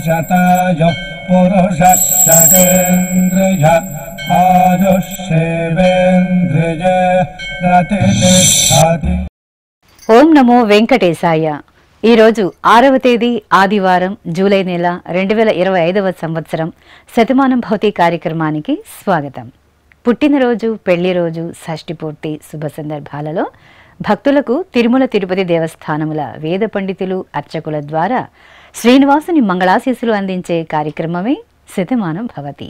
शतायुः पुरुषः शतेन्द्रिय आयुष्येवेन्द्रिय प्रतिष्ठति। ఓం నమో వెంకటేశాయ. ఈరోజు 6వ తేదీ ఆదివారం, జూలై నెల 2025వ సంవత్సరం శతమానం భౌతి కార్యక్రమానికి స్వాగతం. పుట్టినరోజు, పెళ్లి రోజు, షష్ఠి పూర్తి శుభ సందర్భాలలో భక్తులకు తిరుమల తిరుపతి దేవస్థానముల వేద పండితులు, అర్చకుల ద్వారా శ్రీనివాసుని మంగళాశీస్సులు అందించే కార్యక్రమమే శతమానం భవతి.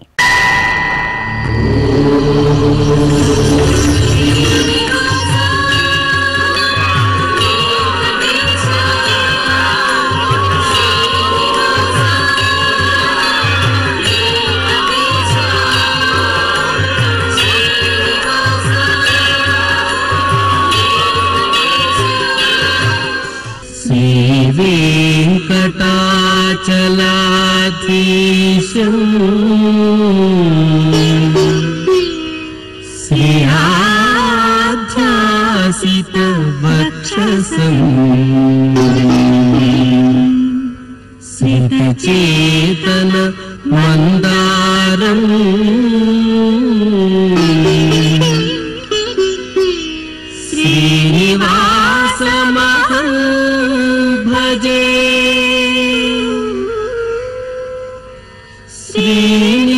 श्रीवेङ्कटाचलाधीशं श्रीहाध्यासितवक्षसं श्रितचेतन मन्दारं श्रीनिवासमहं भजे.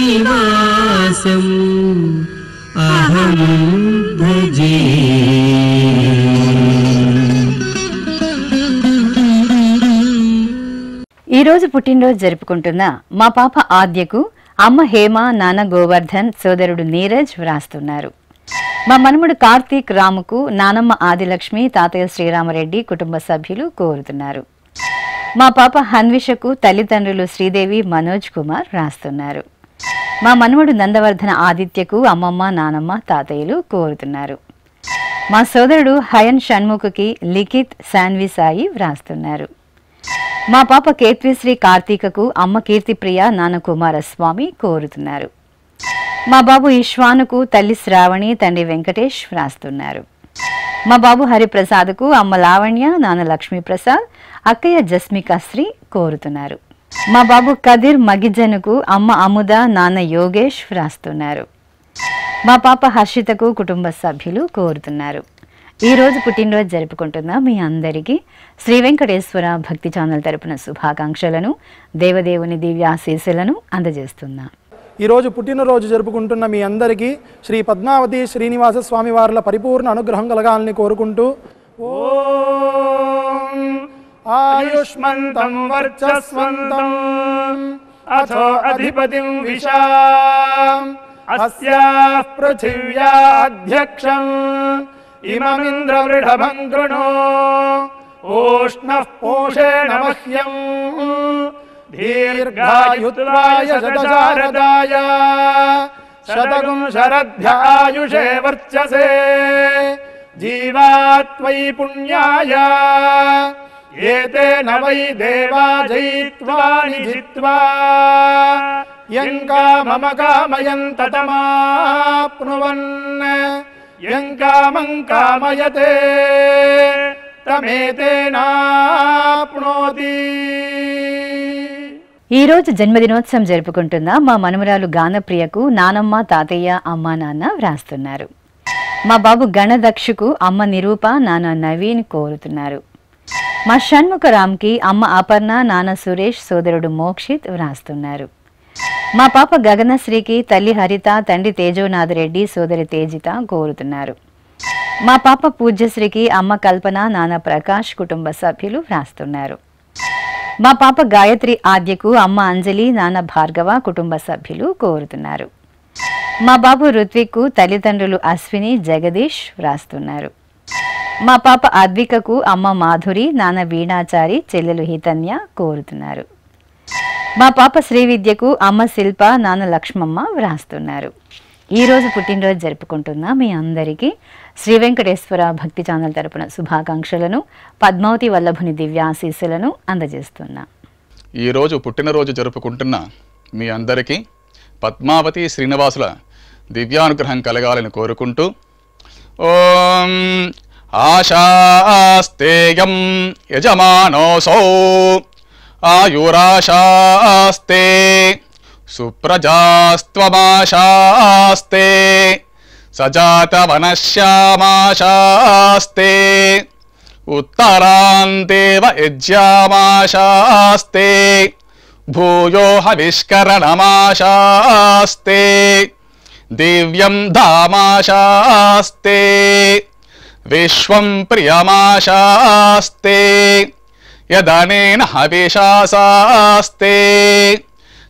श्रीनिवासम् अहं भजे. ఈరోజు పుట్టినరోజు జరుపుకుంటున్న మా పాప ఆద్యకు అమ్మ హేమ, నాన్న గోవర్ధన్, సోదరుడు నీరజ్ వ్రాస్తున్నారు. మా మనుమడు కార్తీక్ రాముకు నానమ్మ ఆదిలక్ష్మి, తాతయ్య శ్రీరామరెడ్డి కుటుంబ సభ్యులు కోరుతున్నారు. మా పాప హన్విషకు తల్లిదండ్రులు శ్రీదేవి, మనోజ్ కుమార్ రాస్తున్నారు. మా మనుమడు నందవర్ధన ఆదిత్యకు అమ్మమ్మ, నానమ్మ, తాతయ్యలు కోరుతున్నారు. మా సోదరుడు హయన్ షణ్ముఖకి లిఖిత్, శాన్వి సాయి వ్రాస్తున్నారు. మా పాప కేత్విశ్రీ కార్తీకకు అమ్మ కీర్తిప్రియ, నాన్న కుమారస్వామి కోరుతున్నారు. మా బాబు ఈశ్వానుకు తల్లి శ్రావణి, తండ్రి వెంకటేష్ వ్రాస్తున్నారు. మా బాబు హరిప్రసాద్కు అమ్మ లావణ్య, నాన్న లక్ష్మీప్రసాద్, అక్కయ్య జస్మికాశ్రీ కోరుతున్నారు. మా బాబు కదిర్ మగిజనుకు అమ్మ అముద, నాన్న యోగేష్ వ్రాస్తున్నారు. మా పాప హర్షితకు కుటుంబ సభ్యులు కోరుతున్నారు. ఈరోజు పుట్టినరోజు జరుపుకుంటున్న మీ అందరికీ శ్రీ వెంకటేశ్వర భక్తి ఛానల్ తరపున శుభాకాంక్షలను, దేవదేవుని దివ్యాశీస్సులను అందజేస్తున్నాం. ఈరోజు పుట్టినరోజు జరుపుకుంటున్న మీ అందరికీ శ్రీ పద్మావతి శ్రీనివాస స్వామి వార్ల పరిపూర్ణ అనుగ్రహం కలగాలని కోరుకుంటూ ఓం ఆయుష్మంతం వర్చస్వంతం అథో అధిపతిం విశాం అస్యాః పృథివ్యా అధ్యక్షం ఇమమింద్రవృఢభం కృణో ఓష్ణః పోషేణ మహ్యం దీర్ఘాయుత్వాయ శతశారదాయ శతగుం శరధ్యాయుషే వర్చసే జీవాత్వై పుణ్యాయ ఏతేన వై దేవా జయిత్వా నిజిత్వా యం కామమ కామయంత తమాప్నువన్ యం కామం కామయతే తమేతేనాప్నోతి. ఈరోజు జన్మదినోత్సవం జరుపుకుంటున్న మా మనుమరాలు గానప్రియకు నానమ్మ, తాతయ్య, అమ్మ, నాన్న వ్రాస్తున్నారు. మా బాబు గణదక్షుకు అమ్మ నిరూప, నాన్న నవీన్ కోరుతున్నారు. మా షణ్ముఖరామ్కి అమ్మ అపర్ణ, నాన్న సురేష్, సోదరుడు మోక్షిత్ వ్రాస్తున్నారు. మా పాప గగనశ్రీకి తల్లి హరిత, తండ్రి తేజోనాథ్ రెడ్డి, సోదరి తేజిత కోరుతున్నారు. మా పాప పూజ్యశ్రీకి అమ్మ కల్పన, నాన్న ప్రకాష్ కుటుంబ సభ్యులు వ్రాస్తున్నారు. మా పాప గాయత్రి ఆద్యకు అమ్మ అంజలి, నాన్న భార్గవ కుటుంబ సభ్యులు కోరుతున్నారు. మా బాబు రుత్విక్కు తల్లిదండ్రులు అశ్విని, జగదీష్ వ్రాస్తున్నారు. మా పాప అద్వికకు అమ్మ మాధురి, నాన్న వీణాచారి, చెల్లెలు హితన్య కోరుతున్నారు. మా పాప శ్రీవిద్యకు అమ్మ శిల్ప, నాన్న లక్ష్మమ్మ వ్రాస్తున్నారు. ఈరోజు పుట్టినరోజు జరుపుకుంటున్న మీ అందరికీ శ్రీ వెంకటేశ్వర భక్తి ఛానల్ తరపున శుభాకాంక్షలను, పద్మావతి వల్లభుని దివ్యాశీస్సులను అందజేస్తున్నా. ఈరోజు పుట్టినరోజు జరుపుకుంటున్న మీ అందరికీ పద్మావతి శ్రీనివాసుల దివ్యానుగ్రహం కలగాలని కోరుకుంటూ ఓం ఆశాస్తేయం యజమానోసౌ ఆయురాశాస్తే సుప్రజాస్త్వమాశాస్తే సజాతవనశ్యామాశాస్తే ఉత్తరాంతేవ యజ్యామాశాస్తే భూయో హవిష్కరణమాశాస్తే దివ్యం ధామాశాస్తే విశ్వం ప్రియమాశాస్తే యదనేన హవిషాసాస్తే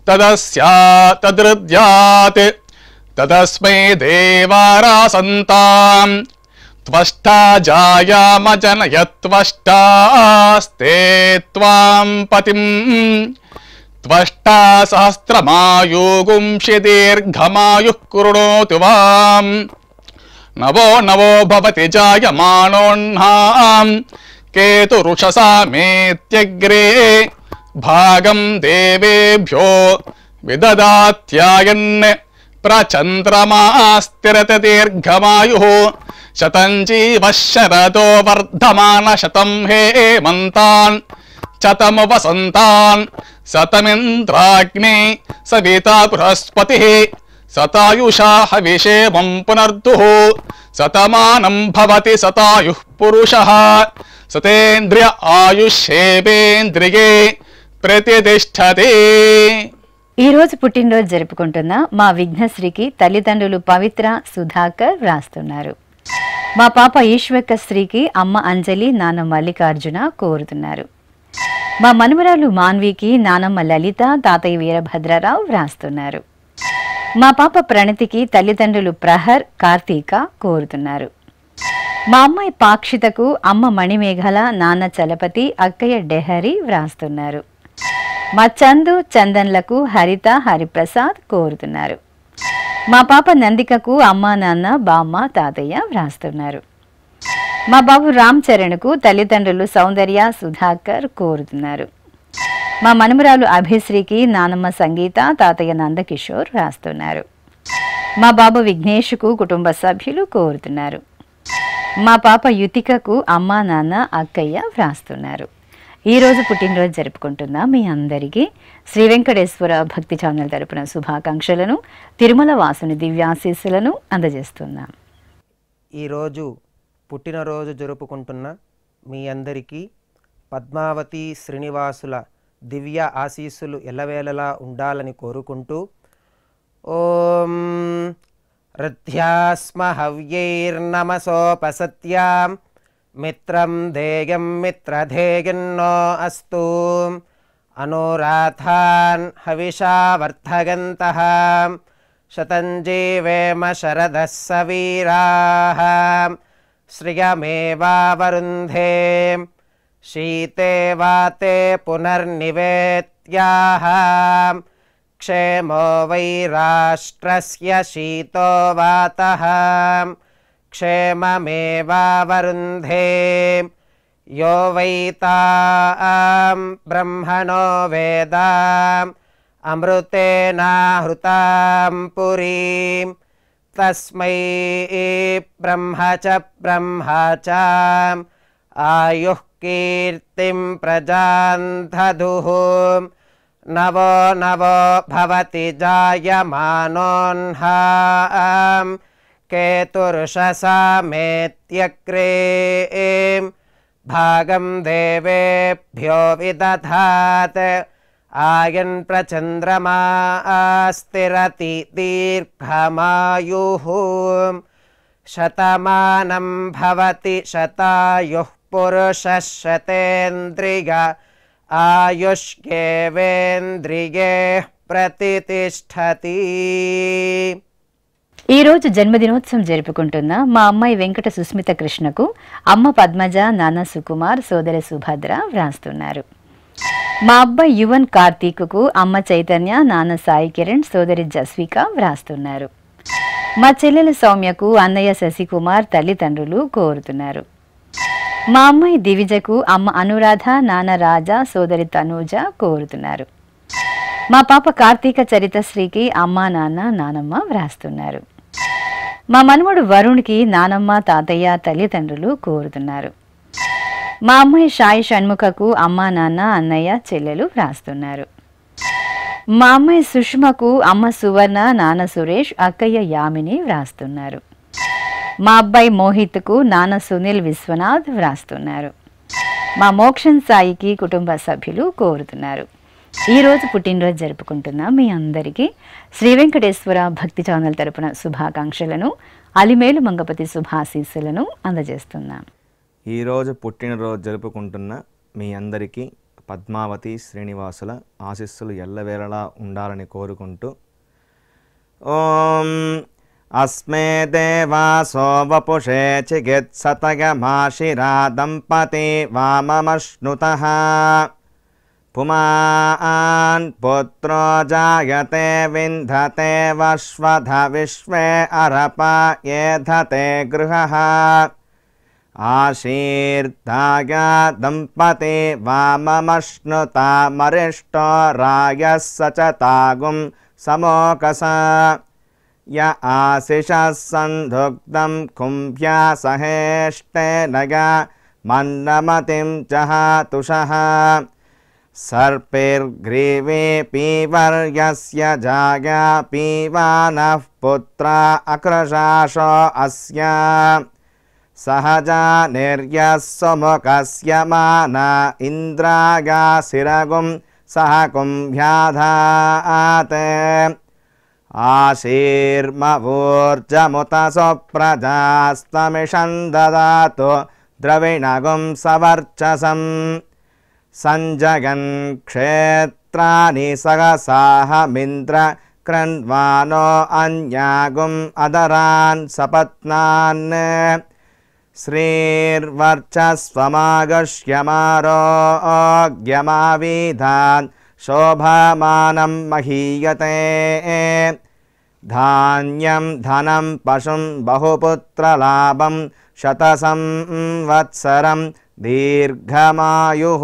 తదస్యాతదృద్యాత్ తదస్మై దేవారాసంతాం త్వష్టా జాయామజనయత్వష్టాస్తే త్వాం పతిం త్వష్టా సహస్రమాయుగుంషి దీర్ఘమాయుః కృణోతు వాం నవో నవో భవతి జాయమానోన్హాం కేతురుషసామేత్యగ్రే భాగం దేవేభ్యో విదదాత్యాయన్ ప్రచంద్రమాస్తిరత దీర్ఘమాయుః శతం జీవః శరదో వర్ధమాన శతం హేమంతాన్ శతము వసంతాన్ శతమింద్రాగ్ని సవితా బృహస్పతిః శతాయుషా హవిషేమం పునర్దుః శతమానం భవతి శతాయుః పురుషః సతేంద్రియ ఆయుష్యేవేంద్రియే ప్రతిష్టతే. ఈ రోజు పుట్టినరోజు జరుపుకుంటున్న మా విఘ్నశ్రీకి తల్లిదండ్రులు పవిత్ర, సుధాకర్ వ్రాస్తున్నారు. మా పాప ఈశ్వక శ్రీకి అమ్మ అంజలి, నాన్న మల్లికార్జున కోరుతున్నారు. మా మనుమరాలు మాన్వికి నానమ్మ లలిత, తాతయ్య వీరభద్రరావు వ్రాస్తున్నారు. మా పాప ప్రణతికి తల్లిదండ్రులు ప్రహర్, కార్తీక కోరుతున్నారు. మా అమ్మాయి పాక్షితకు అమ్మ మణిమేఘల, నాన్న చలపతి, అక్కయ్య డెహరి వ్రాస్తున్నారు. మా చందు, చందన్లకు హరిత, హరిప్రసాద్ కోరుతున్నారు. మా పాప నందికకు అమ్మ, నాన్న, బామ్మ, తాతయ్య వ్రాస్తున్నారు. మా బాబు రామ్ చరణ్కు తల్లిదండ్రులు సౌందర్య, సుధాకర్ కోరుతున్నారు. మా మనుమరాలు అభిశ్రీకి నానమ్మ సంగీత, తాతయ్య నందకిషోర్ వ్రాస్తున్నారు. మా బాబు విఘ్నేష్కు కుటుంబ సభ్యులు కోరుతున్నారు. మా పాప యుతికకు అమ్మ, నాన్న, అక్కయ్య వ్రాస్తున్నారు. ఈరోజు పుట్టినరోజు జరుపుకుంటున్న మీ అందరికీ శ్రీ వెంకటేశ్వర భక్తి ఛానల్ తరపున శుభాకాంక్షలను, తిరుమల వాసుని దివ్యాశీస్సులను అందజేస్తున్నాం. ఈరోజు పుట్టినరోజు జరుపుకుంటున్న మీ అందరికీ పద్మావతి శ్రీనివాసుల దివ్య ఆశీస్సులు ఎల్లవేళలా ఉండాలని కోరుకుంటూ ఓం రథ్యాస్మ హవ్యైర్నమసోపసత్యాం మిత్రం ధేయం మిత్రధేయన్నో అస్తు అనురాధాన్ హవిషా వర్ధగంతః శతం జీవేమ శరదః సవీరాః శ్రియమేవావరుంధే శీతే వాతే పునర్నివేత్యాః క్షేమో వై రాష్ట్రస్య శీతో వాతః క్షేమమేవావరుంధే యో వై తాం బ్రహ్మణో వేద అమృతేనాహృతాం పురీం తస్మై బ్రహ్మ చ ఆయుః కీర్తిం ప్రజాన్ దదుః నవో నవో భవతి జాయమానోన్హాం కేతుర్షసామేత్యగ్రే భాగం దేవేభ్యో విదధాత్ ఆయన్ ప్రచంద్రమాస్తిరతి దీర్ఘమాయుః శతమానం భవతి శతాయుః పురుషः శతేంద్రియ ఆయుష్యేవేంద్రియే ప్రతిష్టతి. ఈరోజు జన్మదినోత్సవం జరుపుకుంటున్న మా అమ్మాయి వెంకట సుస్మిత కృష్ణకు అమ్మ పద్మజ, నాన్న సుకుమార్, సోదరి సుభద్ర వ్రాస్తున్నారు. మా అబ్బాయి యువన్ కార్తీక్కు అమ్మ చైతన్య, నాన్న సాయి కిరణ్, సోదరి జస్విక వ్రాస్తున్నారు. మా చెల్లెల సౌమ్యకు అన్నయ్య శశికుమార్, తల్లిదండ్రులు కోరుతున్నారు. మా అమ్మాయి దివిజకు అమ్మ అనురాధ, నాన్న రాజా, సోదరి తనూజ కోరుతున్నారు. మా పాప కార్తీక చరితశ్రీకి అమ్మ, నాన్న, నానమ్మ వ్రాస్తున్నారు. మా మనుమడు వరుణ్కి నానమ్మ, తాతయ్య, తల్లిదండ్రులు కోరుతున్నారు. మా అమ్మాయి సాయి షణ్ముఖకు అమ్మ నాన్న అన్నయ్య చెల్లెలు వ్రాస్తున్నారు. మా అమ్మాయి సుష్మకు అమ్మ సువర్ణ నాన్న సురేష్ అక్కయ్య యామిని వ్రాస్తున్నారు. మా అబ్బాయి మోహిత్కు నాన్న సునీల్ విశ్వనాథ్ వ్రాస్తున్నారు. మా మోక్షం సాయికి కుటుంబ సభ్యులు కోరుతున్నారు. ఈరోజు పుట్టినరోజు జరుపుకుంటున్న మీ అందరికీ శ్రీ వెంకటేశ్వర భక్తి ఛానల్ తరపున శుభాకాంక్షలను అలిమేలు మంగపతి శుభాశీస్సులను అందజేస్తున్నాం. ఈరోజు పుట్టినరోజు జరుపుకుంటున్న మీ అందరికీ పద్మావతి శ్రీనివాసుల ఆశీస్సులు ఎల్లవేళలా ఉండాలని కోరుకుంటూ ఓం అస్మే దేవాసో వపుషే చికిత్సతయమాశిరా దంపతి వామమశ్నుతః పుమాన్ పుత్రో జాయతే వింధతే వశ్వధ విశ్వే అరప ఏధతే గృహః ఆశీర్దాయ దంపతి వామమశ్నుతా మరిష్టో రాయः సచతాగుం సమోకస య ఆశిషः సంధుగ్ధం కుంభ్యా సహేష్టేనయ మన్నమతిం జహాతుషః సర్పిర్గ్రీవే పీవర్యస్య జాయా పీవానః పుత్రా అక్రశాశో అస్య సహజా నిర్యస్సుముఖస్య మానా ఇంద్రాగాసిరగుం సహ కుంభ్యాధాతే ఆశీర్మవూర్జముత సుప్రజాస్తమిషం దదాతు ద్రవిణగుం సవర్చసం సంజగన్ క్షేత్రాని సహసాహమింద్ర క్రన్వానో అన్యాగుం అదరాన్ సపత్నాన్ శ్రీర్వర్చస్వమాగశ్యమారోగ్యమావిధాన్ శోభమానం మహీయతే ధాన్యం ధనం పశుం బహుపుత్రలాభం శతసంవత్సరం దీర్ఘమాయుః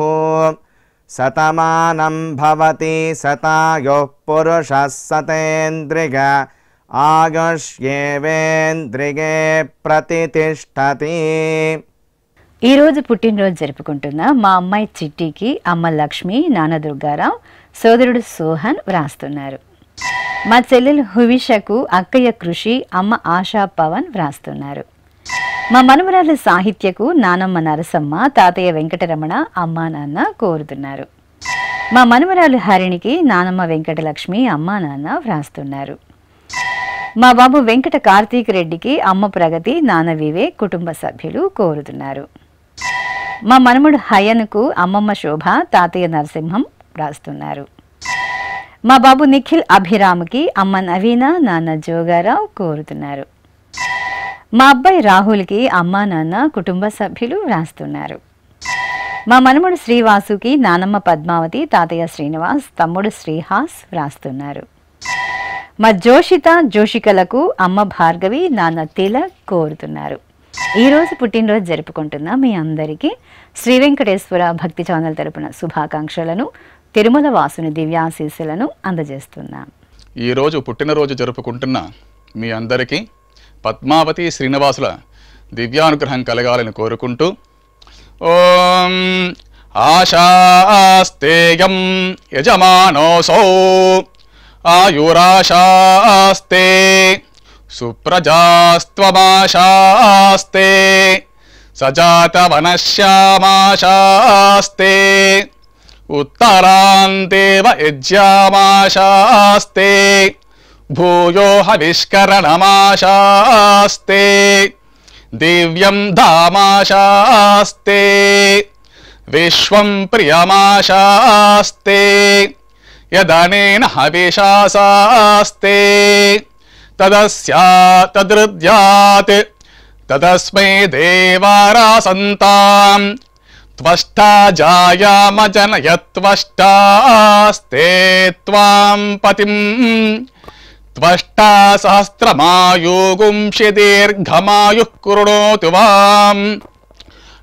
శతమానం భవతి శతాయుః పురుషः శతేంద్రియ ఆయుష్యేవేంద్రియే ప్రతితిష్ఠతి. ఈరోజు పుట్టినరోజు జరుపుకుంటున్న మా అమ్మాయి చిట్టికి అమ్మ లక్ష్మి నాన్న దుర్గారావు సోదరుడు సోహన్ వ్రాస్తున్నారు. మా చెల్లెలు హువిషకు అక్కయ్య కృషి అమ్మ ఆశా పవన్ వ్రాస్తున్నారు. మా మనుమరాలు సాహిత్యకు నానమ్మ నరసమ్మ తాతయ్య వెంకటరమణ అమ్మా నాన్న కోరుతున్నారు. మా మనుమరాలు హరిణికి నానమ్మ వెంకటలక్ష్మి అమ్మా నాన్న వ్రాస్తున్నారు. మా బాబు వెంకట కార్తీక్ రెడ్డికి అమ్మ ప్రగతి నాన్న వివేక్ కుటుంబ సభ్యులు కోరుతున్నారు. మా మనముడు హయన్కు అమ్మమ్మ శోభ తాతయ్య నరసింహం వ్రాస్తున్నారు. మా బాబు నిఖిల్ అభిరామ్కి అమ్మ నవీన నాన్న జోగారావు కోరుతున్నారు. మా అబ్బాయి రాహుల్కి అమ్మా నాన్న కుటుంబ సభ్యులు వ్రాస్తున్నారు. మా మనముడు శ్రీవాసుకి నానమ్మ పద్మావతి తాతయ్య శ్రీనివాస్ తమ్ముడు శ్రీహాస్ వ్రాస్తున్నారు. మా జోషిత జోషికలకు అమ్మ భార్గవి నాన్న తిలక్ కోరుతున్నారు. ఈరోజు పుట్టినరోజు జరుపుకుంటున్న మీ అందరికీ శ్రీ వెంకటేశ్వర భక్తి ఛానల్ తరపున శుభాకాంక్షలను తిరుమల వాసుని దివ్యాశీస్సులను అందజేస్తున్నాం. ఈరోజు పుట్టినరోజు జరుపుకుంటున్న మీ అందరికీ పద్మావతి శ్రీనివాసుల దివ్యానుగ్రహం కలగాలని కోరుకుంటూ ఓం ఆశాస్తేయం యజమానోసౌ ఆయురాశాస్తే సుప్రజాస్త్వమాశాస్తే సజాతవనశ్యామాశాస్తే ఉత్తరాంతేవ యజ్యామాశాస్తే భూయో హవిష్కరణమాశాస్తే దివ్యం ధామాశాస్తే విశ్వం ప్రియమాశాస్తే యదనేన హవిషాసాస్తే తదస్యాతదృద్యాత్ తదస్మై దేవారాసంతాం త్వష్టా జాయామజనయత్వష్టాస్తే త్వాం పతిం త్వష్టా సహస్రమాయుగుంషి దీర్ఘమాయుః కృణోతు వాం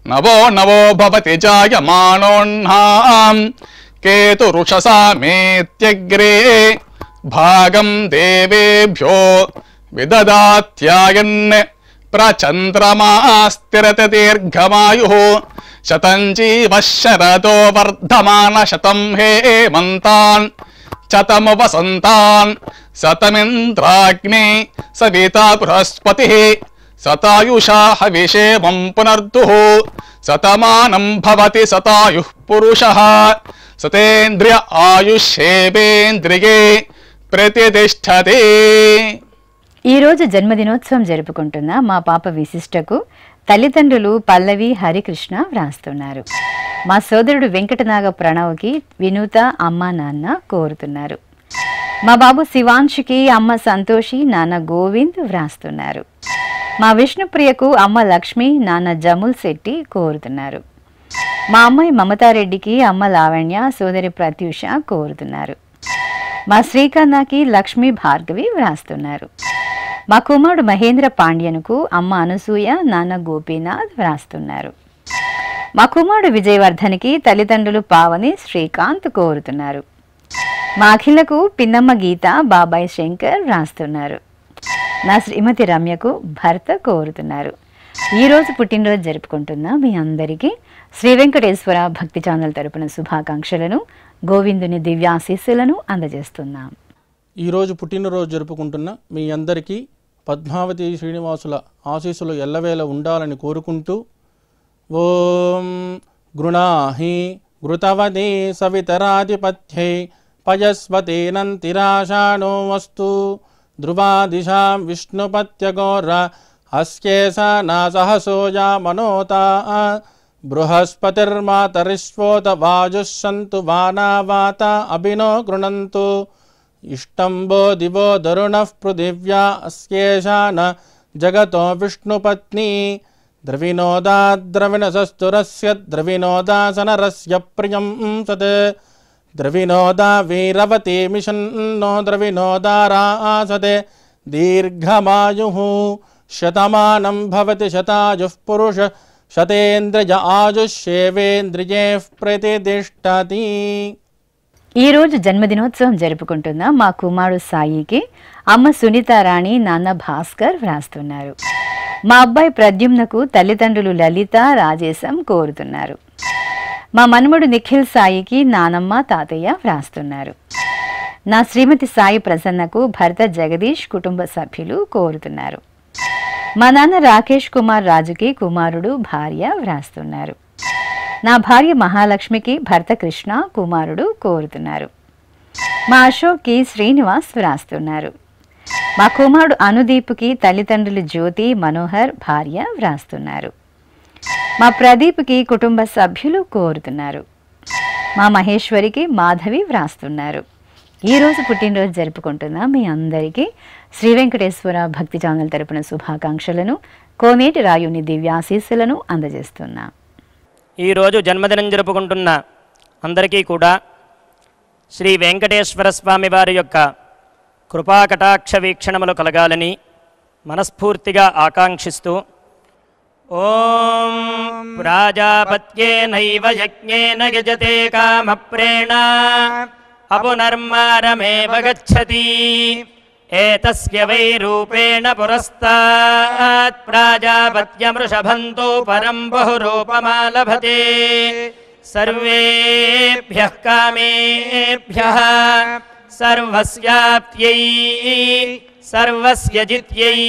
నవో నవో భవతి జాయమానోన్నాం కేతురుషసామేత్యగ్రే భాగం దేవేభ్యో విదదాత్యాయన్ ప్రచంద్రమాస్తిరత దీర్ఘమాయుః శతం జీవ శరదో వర్ధమాన శతం హేమంతాన్ శతము వసంతాన్ శతమింద్రాగ్ని సవితా బృహస్పతిః శతాయుషా హవిషేమం పునర్దుః శతమానం భవతి శతాయుః పురుషః శతేంద్రియ ఆయుష్యేవేంద్రియే ప్రతిష్టతే. ఈరోజు జన్మదినోత్సవం జరుపుకుంటున్న మా పాప విశిష్టకు తల్లిదండ్రులు పల్లవి హరికృష్ణ వ్రాస్తున్నారు. మా సోదరుడు వెంకటనాగ ప్రణవ్కి వినూత అమ్మ నాన్న కోరుతున్నారు. మా బాబు శివాంశుకి అమ్మ సంతోషి నాన్న గోవింద్ వ్రాస్తున్నారు. మా విష్ణుప్రియకు అమ్మ లక్ష్మి నాన్న జముల్ శెట్టి కోరుతున్నారు. మా అమ్మాయి మమతారెడ్డికి అమ్మ లావణ్య సోదరి ప్రత్యూష కోరుతున్నారు. మా శ్రీకన్నాకి లక్ష్మి భార్గవి వ్రాస్తున్నారు. మా కుమారుడు మహేంద్ర పాండ్యనుకు అమ్మ అనసూయ నాన్న గోపీనాథ్ వ్రాస్తున్నారు. మా కుమారుడు విజయవర్ధన్కి తల్లిదండ్రులు పావని శ్రీకాంత్ కోరుతున్నారు. మా అఖిలకు పిన్నమ్మ గీత బాబాయ్ శంకర్ వ్రాస్తున్నారు. నా శ్రీమతి రమ్యకు భర్త కోరుతున్నారు. ఈరోజు పుట్టినరోజు జరుపుకుంటున్న మీ అందరికీ శ్రీ వెంకటేశ్వర భక్తి ఛానల్ తరపున శుభాకాంక్షలను గోవిందుని దివ్యాశీస్సులను అందజేస్తున్నాం. ఈరోజు పుట్టినరోజు జరుపుకుంటున్న మీ అందరికీ పద్మావతి శ్రీనివాసుల ఆశీస్సులు ఎల్లవేళ ఉండాలని కోరుకుంటూ ఓం గృణాహి ఘృతవదే సవితరాధిపత్యై పయస్వతేనంతిరాషాణో వస్తు ధ్రువాదిశాం విష్ణుపత్యగోర హస్యేస నాసహసోజా మనోతా బృహస్పతిర్మాతరిష్వోత వాజుస్సంతు వానావాత అభినో గృణంతు ఇష్టంబో దివో దరుణః పృథివ్యా అస్యేషాన జగతో విష్ణుపత్ని ద్రవినోదాద్రవిణసస్తురస్య ద్రవినోదాసనరస్య ప్రియం సత్ ద్రవినోదా వీరవతి మిషన్నో ద్రవినోదారాసతే దీర్ఘమాయుః శతమానం భవతి శతాయుః పురుష శతేంద్రియ ఆయుష్యేవేంద్రియే ప్రతిష్టతి. ఈరోజు జన్మదినోత్సవం జరుపుకుంటున్న మా కుమారుడు సాయికి అమ్మ సునీతారాణి నాన్న భాస్కర్ వ్రాస్తున్నారు. మా అబ్బాయి ప్రద్యుమ్నకు తల్లిదండ్రులు లలిత రాజేశం కోరుతున్నారు. మా మనుమడు నిఖిల్ సాయికి నానమ్మ తాతయ్య వ్రాస్తున్నారు. నా శ్రీమతి సాయి ప్రసన్నకు భర్త జగదీష్ కుటుంబ సభ్యులు కోరుతున్నారు. మా నాన్న రాకేష్ కుమార్ రాజుకి కుమారుడు భార్య వ్రాస్తున్నారు. నా భార్య మహాలక్ష్మికి భర్త కృష్ణ కుమారుడు కోరుతున్నారు. మా అశోక్కి శ్రీనివాస్ వ్రాస్తున్నారు. మా కుమారుడు అనుదీప్కి తల్లిదండ్రులు జ్యోతి మనోహర్ భార్య వ్రాస్తున్నారు. మా ప్రదీప్కి కుటుంబ సభ్యులు కోరుతున్నారు. మా మహేశ్వరికి మాధవి వ్రాస్తున్నారు. ఈరోజు పుట్టినరోజు జరుపుకుంటున్న మీ అందరికీ శ్రీ వెంకటేశ్వర భక్తి ఛానల్ తరపున శుభాకాంక్షలను కోనేటి రాయుని దివ్యాశీస్సులను అందజేస్తున్నాం. ఈరోజు జన్మదినం జరుపుకుంటున్న అందరికీ కూడా శ్రీ వెంకటేశ్వర స్వామి వారి యొక్క కృపాకటాక్ష వీక్షణములు కలగాలని మనస్ఫూర్తిగా ఆకాంక్షిస్తూ ఓం ప్రాజాపత్యేనైవ యజ్ఞేన యజతే కామప్రేణ అపునర్మారమేవ గచ్చతి ఏతస్య వై రూపేణ పురస్తాత్ ప్రాజాపత్యమృషభంతో పరం బహురూపమాలభతే సర్వేభ్యః కామేభ్యః సర్వస్యాప్త్యై సర్వస్య జిత్యై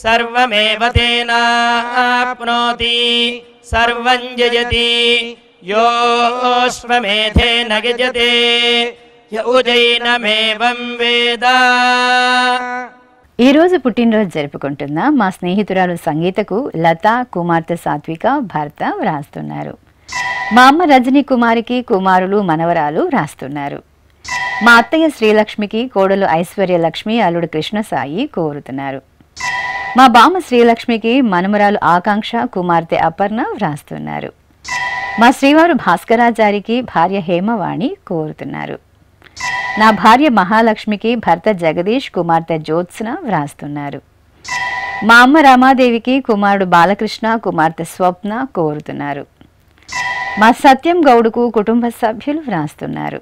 సర్వమేవ తేనాప్నోతి సర్వం జయతి యోష్వమేధేన గజతే యౌజైనమేవం వేద. ఈరోజు పుట్టినరోజు జరుపుకుంటున్న మా స్నేహితురాలు సంగీతకు లత కుమార్తె సాత్విక భర్త వ్రాస్తున్నారు. మా అమ్మ రజనీ కుమారికి కుమారులు మనవరాలు వ్రాస్తున్నారు. మా అత్తయ్య శ్రీలక్ష్మికి కోడలు ఐశ్వర్యలక్ష్మి అల్లుడు కృష్ణసాయి కోరుతున్నారు. మా బామ్మ శ్రీలక్ష్మికి మనుమరాలు ఆకాంక్ష కుమార్తె అపర్ణ వ్రాస్తున్నారు. మా శ్రీవారు భాస్కరాచారికి భార్య హేమవాణి కోరుతున్నారు. నా భార్య మహాలక్ష్మికి భర్త జగదీష్ కుమార్తె జ్యోత్స్న వ్రాస్తున్నారు. మా అమ్మ రమాదేవికి కుమారుడు బాలకృష్ణ కుమార్తె స్వప్న కోరుతున్నారు. మా సత్యం గౌడుకు కుటుంబ సభ్యులు వ్రాస్తున్నారు.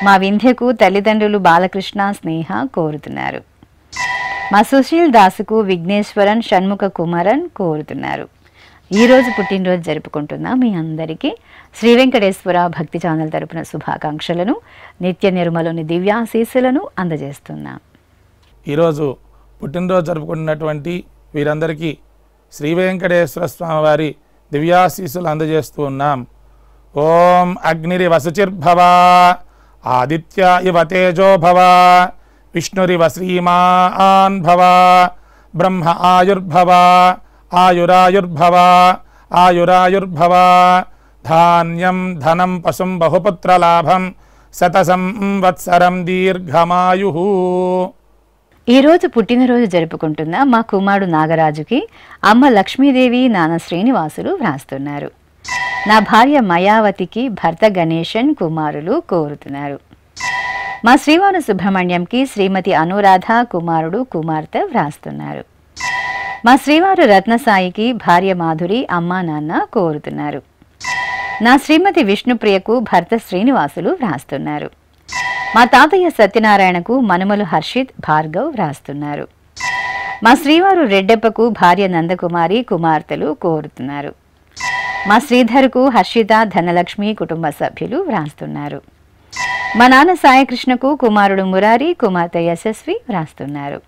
మా వింధ్యకు తల్లిదండ్రులు బాలకృష్ణ స్నేహ కోరుతున్నారు. మా సుశీల్ దాసుకు విఘ్నేశ్వరన్ షణ్ముఖ కుమారన్ కోరుతున్నారు. ఈరోజు పుట్టినరోజు జరుపుకుంటున్న మీ అందరికీ శ్రీ వెంకటేశ్వర భక్తి ఛానల్ తరపున శుభాకాంక్షలను, నిత్య నిర్మలోని దివ్యాశీస్సులను అందజేస్తున్నాం. ఈరోజు పుట్టినరోజు జరుపుకుంటున్నటువంటి వీరందరికీ శ్రీ వెంకటేశ్వర స్వామి వారి దివ్యాశీస్సులు అందజేస్తూ ఉన్నాం. ఓం అగ్నిరివ శుచిర్భవ, ఆదిత్య ఇవ తేజో భవ, విష్ణురివ శ్రీమాన్ భవ, బ్రహ్మ ఆయుర్భవ, ఆయురాయుర్భవ, ఆయురాయుర్భవ, ధాన్యం ధనం పశుం బహుపుత్రలాభం, శతసంవత్సరం దీర్ఘమాయు. ఈరోజు పుట్టినరోజు జరుపుకుంటున్న మా కుమారుడు నాగరాజుకి అమ్మ లక్ష్మీదేవి, నాన్న శ్రీనివాసులు వ్రాస్తున్నారు. నా భార్య మయావతికి భర్త గణేశన్ కుమారులు కోరుతున్నారు. మా శ్రీవారు సుబ్రహ్మణ్యంకి శ్రీమతి అనురాధ కుమారుడు కుమార్తె వ్రాస్తున్నారు. మా శ్రీవారు రత్నసాయికి భార్య మాధురి, అమ్మా నాన్న కోరుతున్నారు. నా శ్రీమతి విష్ణుప్రియకు భర్త శ్రీనివాసులు వ్రాస్తున్నారు. మా తాతయ్య సత్యనారాయణకు మనుమలు హర్షిత్, భార్గవ్ వ్రాస్తున్నారు. మా శ్రీవారు రెడ్డెప్పకు భార్య నందకుమారి, కుమార్తెలు కోరుతున్నారు. మా శ్రీధర్కు హర్షిత, ధనలక్ష్మి కుటుంబ సభ్యులు వ్రాస్తున్నారు. మా నాన్న సాయికృష్ణకు కుమారుడు మురారి, కుమార్తె యశస్వి వ్రాస్తున్నారు.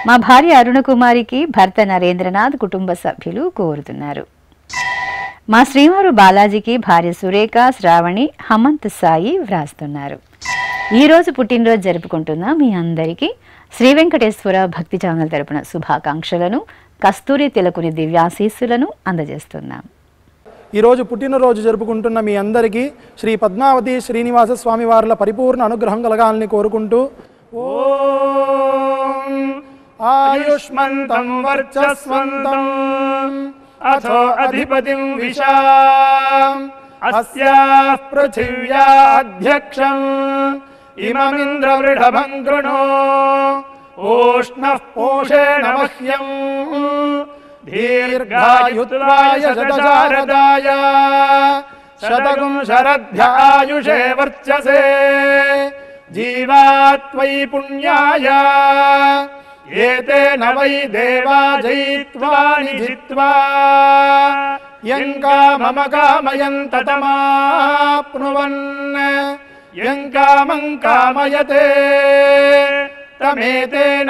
మా భార్య అరుణకుమారికి భర్త నరేంద్రనాథ్ కుటుంబ సభ్యులు కోరుతున్నారు. మా శ్రీవారు బాలాజీకి భార్య సురేఖ, శ్రావణి, హమంత్ సాయి వ్రాస్తున్నారు. ఈరోజు పుట్టినరోజు జరుపుకుంటున్న మీ అందరికీ శ్రీ వెంకటేశ్వర భక్తి ఛానల్ తరపున శుభాకాంక్షలను, కస్తూరి తిలకుని దివ్యాశీస్సులను అందజేస్తున్నాం. ఈరోజు పుట్టినరోజు జరుపుకుంటున్న మీ అందరికీ శ్రీ పద్మావతి శ్రీనివాస స్వామి వార్ల పరిపూర్ణ అనుగ్రహం కలగాలని కోరుకుంటూ ఓం ఆయుష్మంతం వర్చస్వంతం అథో అధిపతిం విశాం అస్యాః పృథివ్యా అధ్యక్షం ఇమమింద్రవృఢభం కృణో ఓష్ణః పోషేణ మహ్యం దీర్ఘాయుత్వాయ శతశారదాయ శతగుం శరధ్యాయుషే వర్చసే జీవాత్వయి పుణ్యాయ ఏతేన వై దేవా జయిత్వాని జిత్వా యం కామమ కామయం తతమాప్నువన్ యం కామం కామయతే తమేతేనాప్నోతి.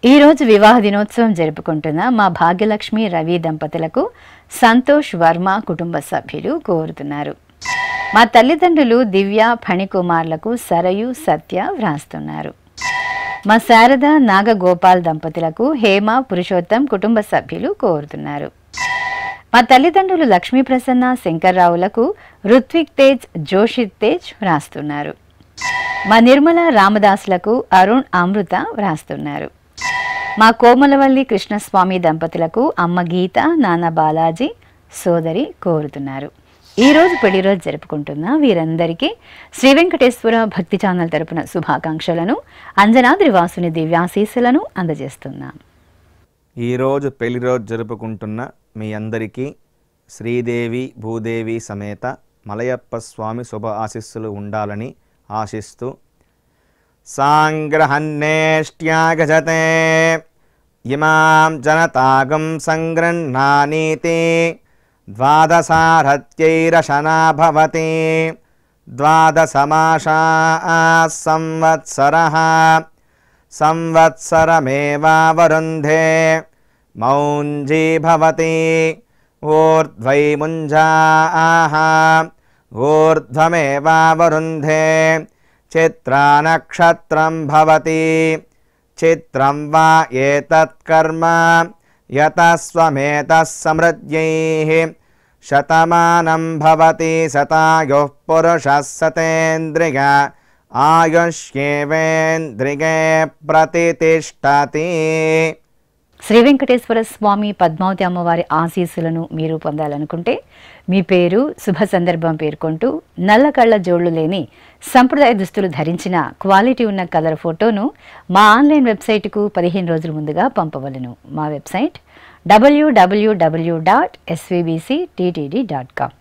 ఈరోజు వివాహ దినోత్సవం జరుపుకుంటున్న మా భాగ్యలక్ష్మి, రవి దంపతులకు సంతోష్ వర్మ కుటుంబ సభ్యులు కోరుతున్నారు. మా తల్లిదండ్రులు దివ్య, ఫణికుమార్లకు సరయు, సత్య వ్రాస్తున్నారు. మా శారద, నాగగోపాల్ దంపతులకు హేమ, పురుషోత్తం కుటుంబ సభ్యులు కోరుతున్నారు. మా తల్లిదండ్రులు లక్ష్మీ ప్రసన్న, శంకర్రావులకు రుత్విక్ తేజ్, జోషిత్ తేజ్ వ్రాస్తున్నారు. మా నిర్మల, రామదాసులకు అరుణ్, అమృత వ్రాస్తున్నారు. మా కోమలవల్లి కృష్ణస్వామి దంపతులకు అమ్మ గీత, నాన్న బాలాజీ, సోదరి కోరుతున్నారు. ఈరోజు పెళ్లిరోజు జరుపుకుంటున్న వీరందరికీ శ్రీ వెంకటేశ్వర భక్తి ఛానల్ తరపున శుభాకాంక్షలను, అంజనాద్రి వాసుని దివ్యాశీస్సులను అందజేస్తున్నాం. ఈరోజు పెళ్లి రోజు జరుపుకుంటున్న మీ అందరికీ శ్రీదేవి భూదేవి సమేత మలయప్ప స్వామి శుభ ఆశీస్సులు ఉండాలని ఆశిస్తూ సాంగ్రహన్నేష్ట్యాగజతే ఇమాం జనతాగం సంగృహ్ణానీతి ద్వాదశారథ్యైరశనా భవతి ద్వాదశమాసా సంవత్సరః సంవత్సరమేవావరుంధే మౌంజీ భవతి ఊర్ధ్వై ముంజాః ఊర్ధ్వమేవావరుంధే చిత్రా నక్షత్రం భవతి చిత్రం వా ఏతత్ కర్మ యతస్వమేతః సమృద్ధ్యైః శతమానం భవతి శతాయుః పురుషः శతేంద్రియ ఆయుష్యేవేంద్రిగే ప్రతితిష్టతి. శ్రీ వెంకటేశ్వర స్వామి, పద్మావతి అమ్మవారి ఆశీస్సులను మీరు పొందాలనుకుంటే మీ పేరు, శుభ సందర్భం పేర్కొంటూ నల్ల కళ్ళ జోళ్లు లేని సంప్రదాయ దుస్తులు ధరించిన క్వాలిటీ ఉన్న కలర్ ఫోటోను మా ఆన్లైన్ వెబ్సైట్కు 15 రోజుల ముందుగా పంపవలను. మా వెబ్సైట్ www.svbcttd.com.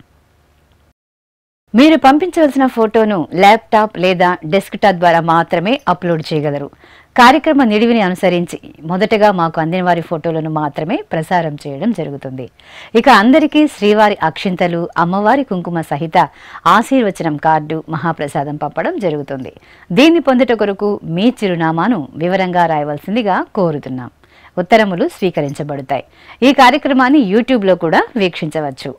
మీరు పంపించవలసిన ఫోటోను ల్యాప్టాప్ లేదా డెస్క్టాప్ ద్వారా మాత్రమే అప్లోడ్ చేయగలరు. కార్యక్రమ నిడివిని అనుసరించి మొదటగా మాకు అందిన వారి ఫోటోలను మాత్రమే ప్రసారం చేయడం జరుగుతుంది. ఇక అందరికీ శ్రీవారి అక్షింతలు, అమ్మవారి కుంకుమ సహిత ఆశీర్వచనం కార్డు, మహాప్రసాదం పంపడం జరుగుతుంది. దీన్ని పొందుట కొరకు మీ చిరునామాను వివరంగా రాయవలసిందిగా కోరుతున్నాం. ఉత్తరములు స్వీకరించబడతాయి. ఈ కార్యక్రమాన్ని యూట్యూబ్లో కూడా వీక్షించవచ్చు.